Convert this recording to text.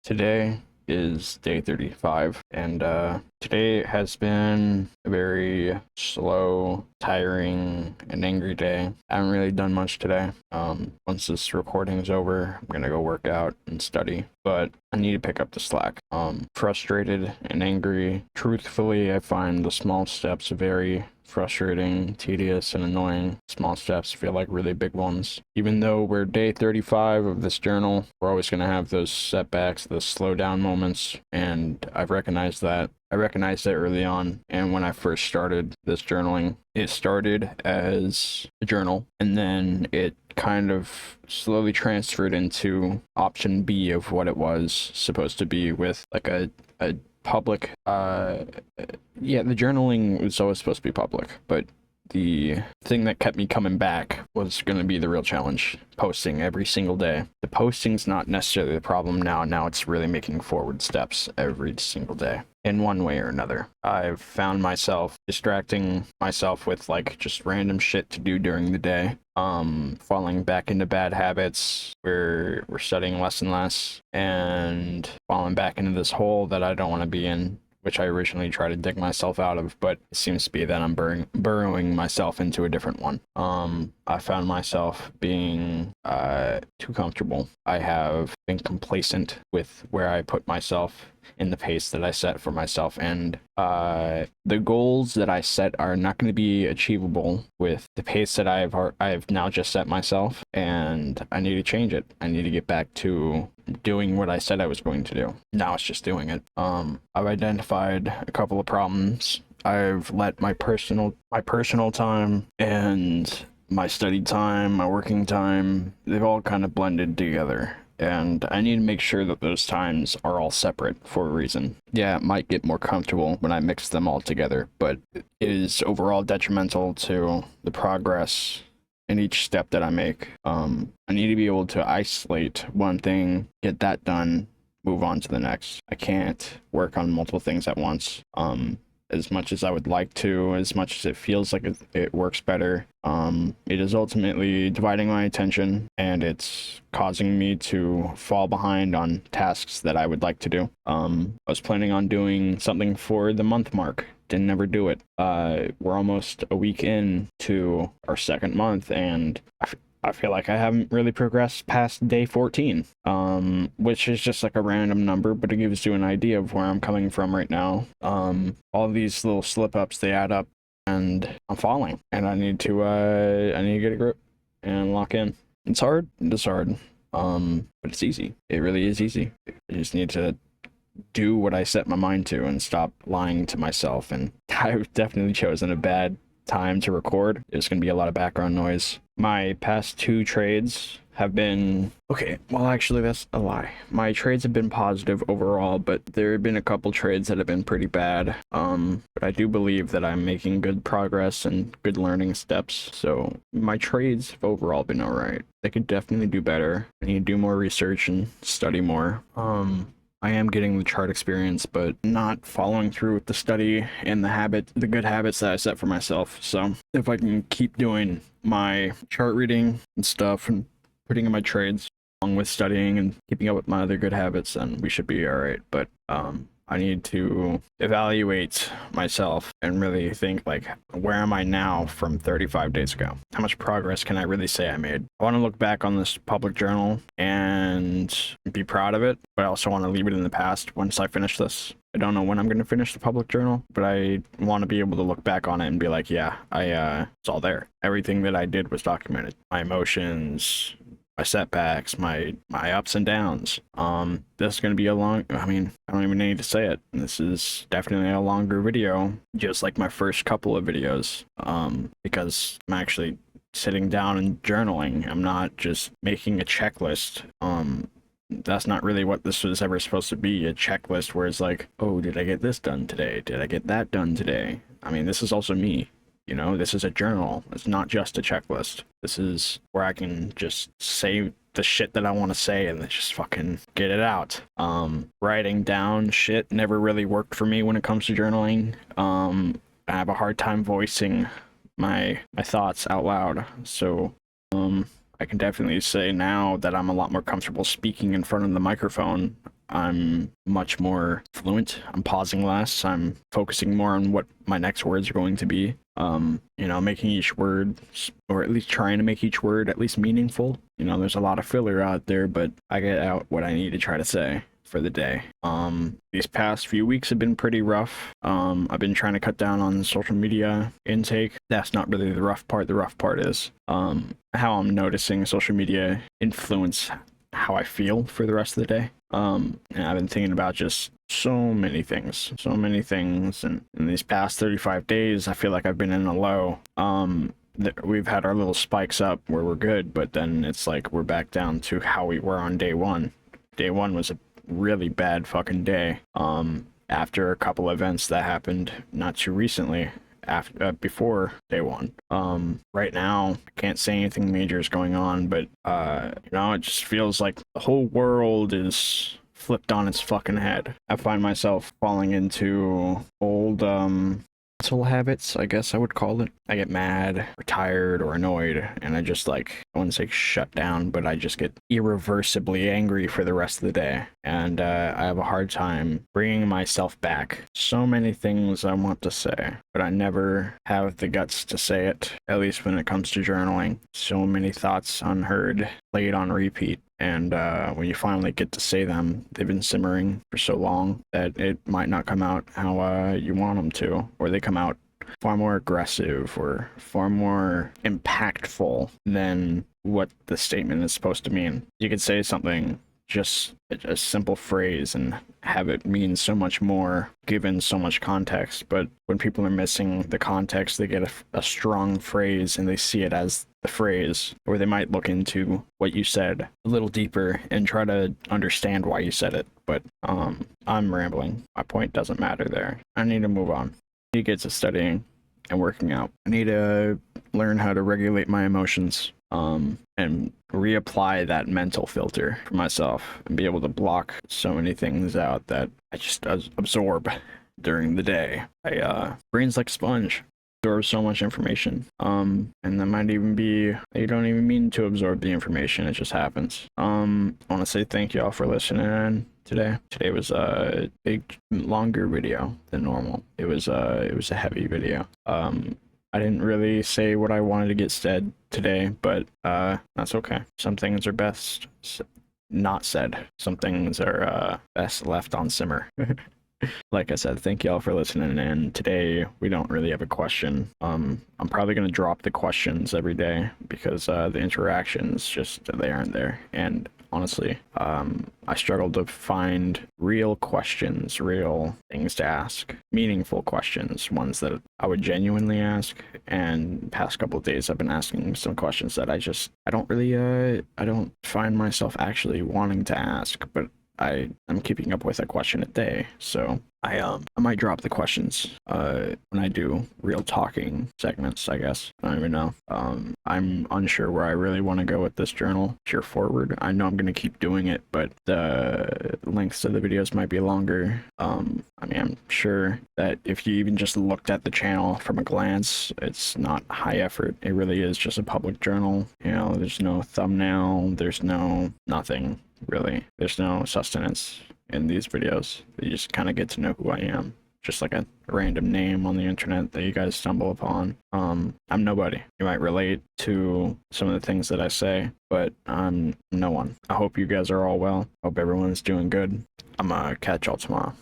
Today is day 35, and today has been a very slow, tiring, and angry day. I haven't really done much today. Once this recording is over, I'm gonna go work out and study, but I need to pick up the slack. Frustrated and angry. Truthfully, I find the small steps very frustrating, tedious, and annoying. Small steps feel like really big ones. Even though we're day 35 of this journal, we're always going to have those setbacks, those slow down moments, and I've recognized that. I recognized it early on, and when I first started this journaling, it started as a journal, and then it kind of slowly transferred into option B of what it was supposed to be, with like a public the journaling was always supposed to be public, but the thing that kept me coming back was going to be the real challenge: posting every single day. The posting's not necessarily the problem now it's really making forward steps every single day in one way or another. I've found myself distracting myself with like just random shit to do during the day, falling back into bad habits where we're studying less and less, and falling back into this hole that I don't want to be in, which I originally tried to dig myself out of, but it seems to be that I'm burrowing myself into a different one. I found myself being too comfortable. I have been complacent with where I put myself in the pace that I set for myself, and the goals that I set are not going to be achievable with the pace that I've now just set myself, and I need to change it. I need to get back to doing what I said I was going to do. Now it's just doing it. I've identified a couple of problems. I've let my personal time and my study time, my working time, they've all kind of blended together. And I need to make sure that those times are all separate for a reason. Yeah, it might get more comfortable when I mix them all together, but it is overall detrimental to the progress in each step that I make. I need to be able to isolate one thing, get that done, move on to the next. I can't work on multiple things at once. As much as I would like to, as much as it feels like it works better, it is ultimately dividing my attention, and it's causing me to fall behind on tasks that I would like to do. I was planning on doing something for the month mark. Didn't ever do it. We're almost a week in to our second month, and I feel like I haven't really progressed past day 14, which is just like a random number, but it gives you an idea of where I'm coming from right now. All these little slip-ups, they add up, and I'm falling, and I need to get a grip and lock in. It's hard. It's hard. But it's easy. It really is easy. I just need to do what I set my mind to and stop lying to myself. And I've definitely chosen a bad time to record. There's going to be a lot of background noise. My past two trades have been okay. Well, actually, that's a lie. My trades have been positive overall, but there have been a couple trades that have been pretty bad. But I do believe that I'm making good progress and good learning steps. So my trades have overall been all right. They could definitely do better. I need to do more research and study more. I am getting the chart experience, but not following through with the study and the good habits that I set for myself. So if I can keep doing my chart reading and stuff and putting in my trades along with studying and keeping up with my other good habits, then we should be all right. But I need to evaluate myself and really think, like, where am I now from 35 days ago? How much progress can I really say I made? I want to look back on this public journal and be proud of it, but I also want to leave it in the past once I finish this. I don't know when I'm going to finish the public journal, but I want to be able to look back on it and be like, yeah, it's all there. Everything that I did was documented. My emotions, my setbacks, my ups and downs. This is going to be I don't even need to say it. This is definitely a longer video, just like my first couple of videos, because I'm actually sitting down and journaling. I'm not just making a checklist. That's not really what this was ever supposed to be, a checklist where it's like, oh, did I get this done today? Did I get that done today? I mean, this is also me. You know, this is a journal. It's not just a checklist. This is where I can just say the shit that I want to say and then just fucking get it out. Writing down shit never really worked for me when it comes to journaling. I have a hard time voicing my thoughts out loud. So, I can definitely say now that I'm a lot more comfortable speaking in front of the microphone. I'm much more fluent. I'm pausing less. I'm focusing more on what my next words are going to be. Making each word, or at least trying to make each word at least meaningful. There's a lot of filler out there, but I get out what I need to try to say for the day. These past few weeks have been pretty rough. I've been trying to cut down on social media intake. That's not really the rough part. The rough part is how I'm noticing social media influence how I feel for the rest of the day. And I've been thinking about just so many things. And in these past 35 days, I feel like I've been in a low. We've had our little spikes up where we're good, but then it's like we're back down to how we were on day one. Day one was a really bad fucking day. After a couple events that happened not too recently, before day one. Right now, I can't say anything major is going on, but it just feels like the whole world is flipped on its fucking head. I find myself falling into old mental habits, I guess I would call it. I get mad or tired or annoyed, and I just I wouldn't say shut down, but I just get irreversibly angry for the rest of the day. And I have a hard time bringing myself back. So many things I want to say, but I never have the guts to say it, at least when it comes to journaling. So many thoughts unheard, played on repeat. And when you finally get to say them, they've been simmering for so long that it might not come out how you want them to, or they come out far more aggressive or far more impactful than what the statement is supposed to mean. You could say something, just a simple phrase, and have it mean so much more given so much context. But when people are missing the context, they get a strong phrase and they see it as the phrase, or they might look into what you said a little deeper and try to understand why you said it. But I'm rambling. My point doesn't matter there. I need to move on. I need to get to studying and working out. I need to learn how to regulate my emotions, and reapply that mental filter for myself and be able to block so many things out that I just absorb during the day. Brain's like a sponge, absorbs so much information. And that might even be, you don't even mean to absorb the information, it just happens. I want to say thank you all for listening in today. Today was a big, longer video than normal. It was a heavy video. I didn't really say what I wanted to get said today, but that's okay. Some things are best not said. Some things are best left on simmer. Like I said, thank y'all for listening, and today we don't really have a question. I'm probably going to drop the questions every day because the interactions they aren't there. And honestly, I struggled to find real questions, real things to ask, meaningful questions, ones that I would genuinely ask. And the past couple of days I've been asking some questions that I don't find myself actually wanting to ask, but I'm keeping up with a question a day, so I might drop the questions when I do real talking segments, I guess. I don't even know. I'm unsure where I really want to go with this journal here forward. I know I'm going to keep doing it, but the lengths of the videos might be longer. I'm sure that if you even just looked at the channel from a glance, it's not high effort. It really is just a public journal. There's no thumbnail, there's no nothing. Really, there's no sustenance in these videos. You just kind of get to know who I am, just like a random name on the internet that you guys stumble upon. I'm nobody. You might relate to some of the things that I say, but I'm no one. I hope you guys are all well. Hope everyone's doing good. I'm gonna catch y'all tomorrow.